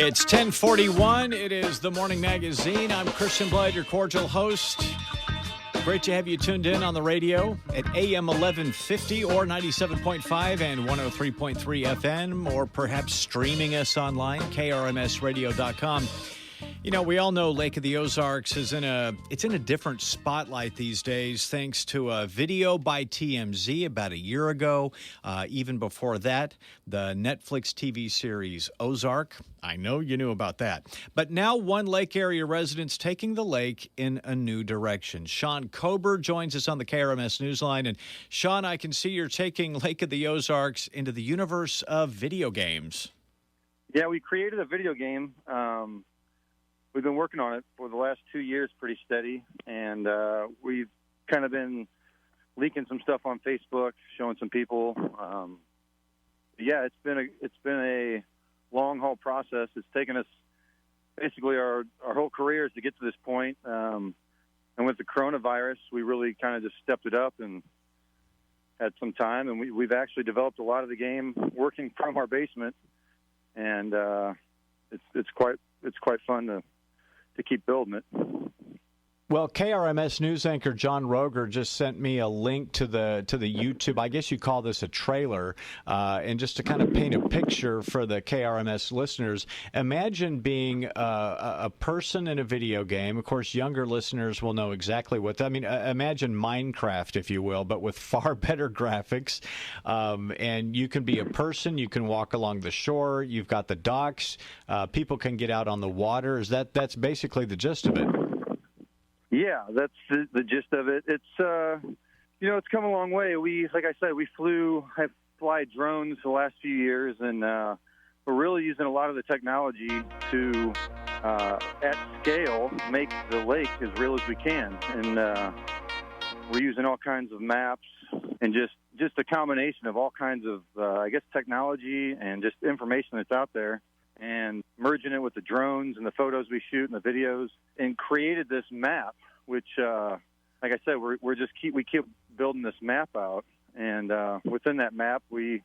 It's 10:41. It is the Morning Magazine. I'm Christian Blade, your cordial host. Great to have you tuned in on the radio at AM 1150 or 97.5 and 103.3 FM, or perhaps streaming us online, krmsradio.com. You know, we all know Lake of the Ozarks is in a different spotlight these days, thanks to a video by TMZ about a year ago. Even before that, the Netflix TV series Ozark. I know you knew about that. But now one lake area resident's taking the lake in a new direction. Sean Kober joins us on the KRMS Newsline. And Sean, I can see you're taking Lake of the Ozarks into the universe of video games. Yeah, we created a video game. We've been working on it for the last 2 years pretty steady, and we've kind of been leaking some stuff on Facebook, showing some people. Yeah, it's been a long haul process. It's taken us basically our whole careers to get to this point. And with the coronavirus, we really kind of just stepped it up and had some time, and we've actually developed a lot of the game working from our basement, and it's quite fun to keep building it. Well, KRMS news anchor John Roger just sent me a link to the YouTube. I guess you call this a trailer. And just to kind of paint a picture for the KRMS listeners, imagine being a person in a video game. Of course, younger listeners will know exactly what that. I mean, imagine Minecraft, if you will, but with far better graphics. And you can be a person. You can walk along the shore. You've got the docks. People can get out on the water. That's basically the gist of it. Yeah, that's the gist of it. It's it's come a long way. Like I said, I fly drones the last few years, and we're really using a lot of the technology to, at scale, make the lake as real as we can. And we're using all kinds of maps and just a combination of all kinds of, technology and just information that's out there, and merging it with the drones and the photos we shoot and the videos, and created this map, which, like I said, we keep building this map out, and within that map we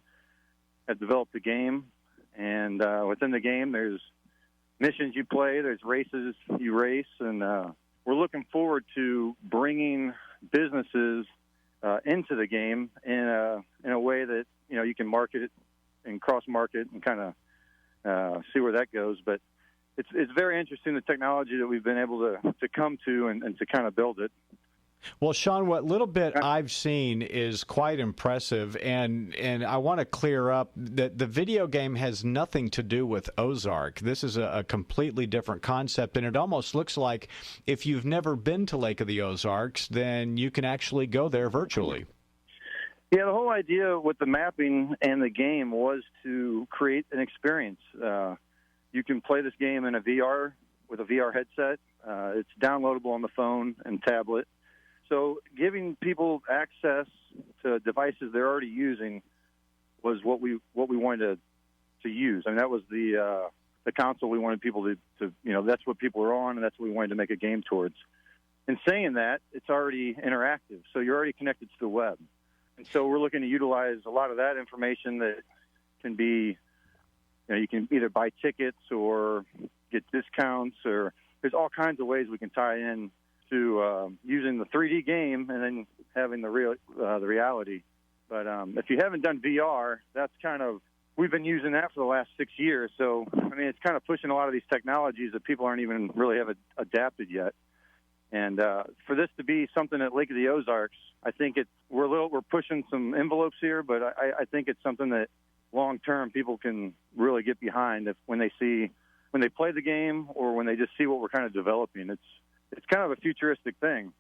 have developed the game, and within the game there's missions you play, there's races you race, and we're looking forward to bringing businesses into the game in a way that you can market it and cross market and kind of see where that goes. But it's very interesting, the technology that we've been able to come to and to kind of build it. Well, Sean, what little bit I've seen is quite impressive, and I want to clear up that the video game has nothing to do with Ozark. This is a completely different concept, and it almost looks like if you've never been to Lake of the Ozarks, then you can actually go there virtually. Yeah, the whole idea with the mapping and the game was to create an experience. You can play this game in a VR with a VR headset. It's downloadable on the phone and tablet. So giving people access to devices they're already using was what we wanted to use. I mean, that was the console we wanted people to that's what people are on, and that's what we wanted to make a game towards. In saying that, it's already interactive, so you're already connected to the web. And so we're looking to utilize a lot of that information that can be, you can either buy tickets or get discounts, or there's all kinds of ways we can tie in to using the 3D game and then having the reality. But if you haven't done VR, we've been using that for the last 6 years. So, I mean, it's kind of pushing a lot of these technologies that people aren't even really have adapted yet. And for this to be something at Lake of the Ozarks, I think we're pushing some envelopes here, but I think it's something that long term people can really get behind when they play the game or when they just see what we're kind of developing. It's kind of a futuristic thing.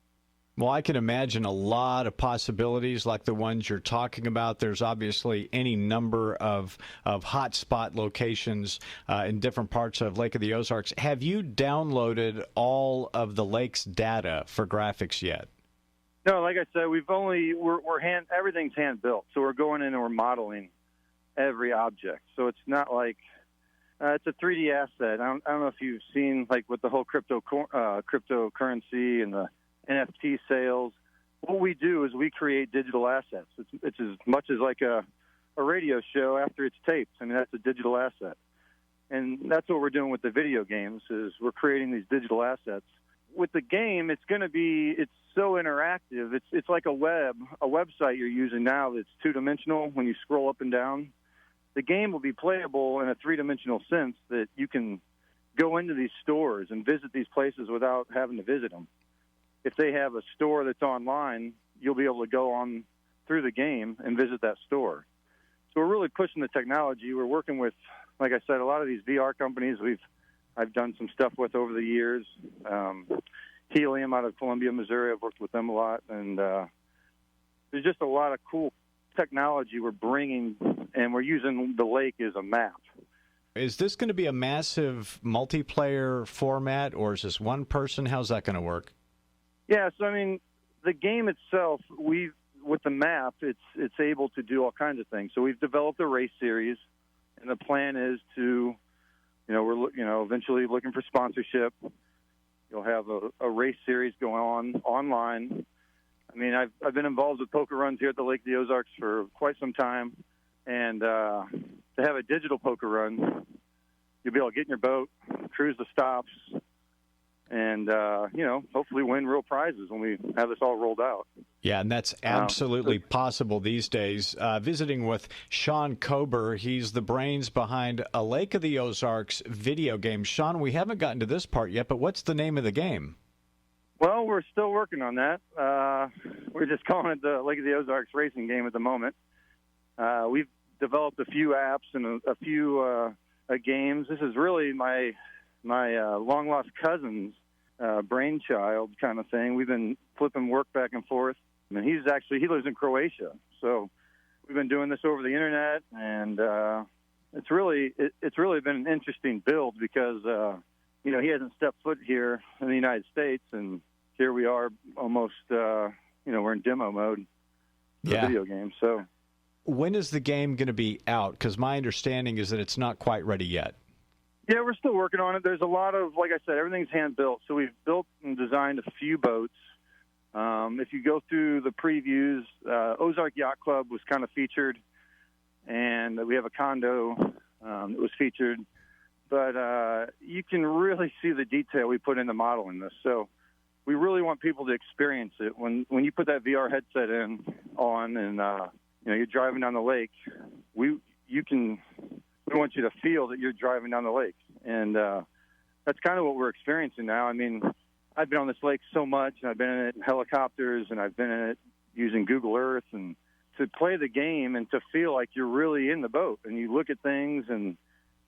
Well, I can imagine a lot of possibilities like the ones you're talking about. There's obviously any number of hotspot locations in different parts of Lake of the Ozarks. Have you downloaded all of the lake's data for graphics yet? No, like I said, everything's hand built. So we're going in and we're modeling every object. So it's not like it's a 3D asset. I don't know if you've seen, like, with the whole cryptocurrency and the NFT sales. What we do is we create digital assets. It's as much as like a radio show after it's taped. I mean, that's a digital asset. And that's what we're doing with the video games is we're creating these digital assets. With the game, it's so interactive. It's like a website you're using now that's two-dimensional when you scroll up and down. The game will be playable in a three-dimensional sense that you can go into these stores and visit these places without having to visit them. If they have a store that's online, you'll be able to go on through the game and visit that store. So we're really pushing the technology. We're working with, like I said, a lot of these VR companies I've done some stuff with over the years. Helium out of Columbia, Missouri, I've worked with them a lot. And there's just a lot of cool technology we're bringing, and we're using the lake as a map. Is this going to be a massive multiplayer format, or is this one person? How's that going to work? Yeah, so, I mean, the game itself, with the map, it's able to do all kinds of things. So we've developed a race series, and the plan is to, we're eventually looking for sponsorship. You'll have a race series going on online. I mean, I've been involved with poker runs here at the Lake of the Ozarks for quite some time, and to have a digital poker run, you'll be able to get in your boat, cruise the stops, and hopefully win real prizes when we have this all rolled out. Yeah, and that's absolutely possible these days. Visiting with Sean Kober, he's the brains behind a Lake of the Ozarks video game. Sean, we haven't gotten to this part yet, but what's the name of the game? Well, we're still working on that. We're just calling it the Lake of the Ozarks racing game at the moment. We've developed a few apps and a few games. This is really my long-lost cousin's brainchild kind of thing. We've been flipping work back and forth. And he lives in Croatia. So we've been doing this over the internet, and it's really been an interesting build because, he hasn't stepped foot here in the United States, and here we are almost, we're in demo mode for the video game. So when is the game going to be out? Because my understanding is that it's not quite ready yet. Yeah, we're still working on it. There's a lot of, like I said, everything's hand-built. So we've built and designed a few boats. If you go through the previews, Ozark Yacht Club was kind of featured, and we have a condo that was featured. But you can really see the detail we put into modeling this. So we really want people to experience it. When you put that VR headset on and you're driving down the lake, we want you to feel that you're driving down the lake. And that's kind of what we're experiencing now. I mean, I've been on this lake so much, and I've been in it in helicopters, and I've been in it using Google Earth. And to play the game and to feel like you're really in the boat, and you look at things, and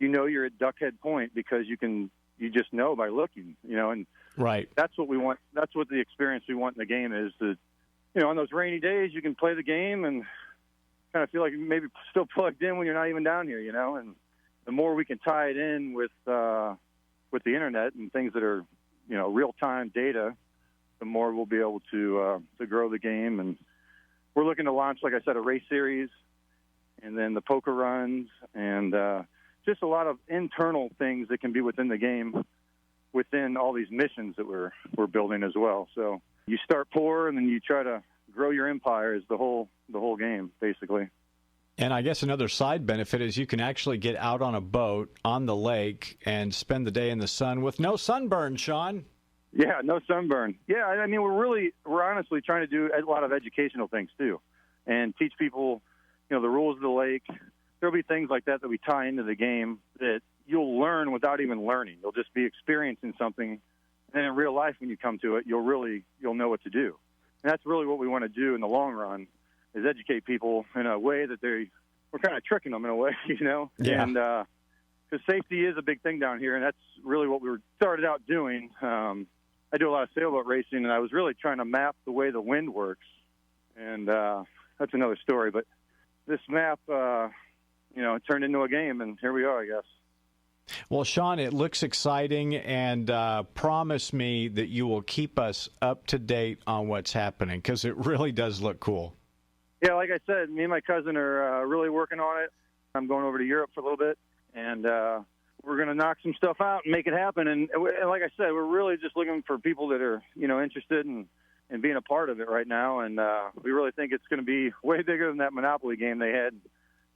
you're at Duckhead Point because you just know by looking, and right. That's what we want. That's what the experience we want in the game is to, on those rainy days, you can play the game and kind of feel like you're maybe still plugged in when you're not even down here, and the more we can tie it in with the internet and things that are, real-time data, the more we'll be able to grow the game. And we're looking to launch, like I said, a race series, and then the poker runs, and just a lot of internal things that can be within the game, within all these missions that we're building as well. So you start poor, and then you try to grow your empire is the whole game, basically. And I guess another side benefit is you can actually get out on a boat on the lake and spend the day in the sun with no sunburn, Sean. Yeah, no sunburn. Yeah, I mean, we're honestly trying to do a lot of educational things, too, and teach people, the rules of the lake. There'll be things like that we tie into the game that you'll learn without even learning. You'll just be experiencing something, and then in real life when you come to it, you'll know what to do. And that's really what we want to do in the long run, is educate people in a way that we're kind of tricking them in a way, Yeah. And because safety is a big thing down here, and that's really what we started out doing. I do a lot of sailboat racing, and I was really trying to map the way the wind works, and that's another story. But this map, it turned into a game, and here we are, I guess. Well, Sean, it looks exciting, and promise me that you will keep us up to date on what's happening, because it really does look cool. Yeah, like I said, me and my cousin are really working on it. I'm going over to Europe for a little bit, and we're going to knock some stuff out and make it happen. And like I said, we're really just looking for people that are, interested in being a part of it right now. And we really think it's going to be way bigger than that Monopoly game they had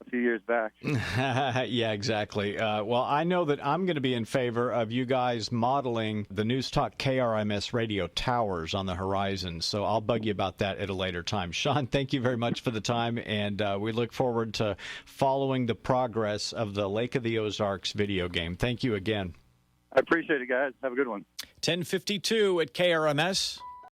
a few years back. Yeah, exactly. Well, I know that I'm going to be in favor of you guys modeling the News Talk KRMS radio towers on the horizon, so I'll bug you about that at a later time. Sean, thank you very much for the time, and we look forward to following the progress of the Lake of the Ozarks video game. Thank you again. I appreciate it, guys. Have a good one. 10:52 at KRMS.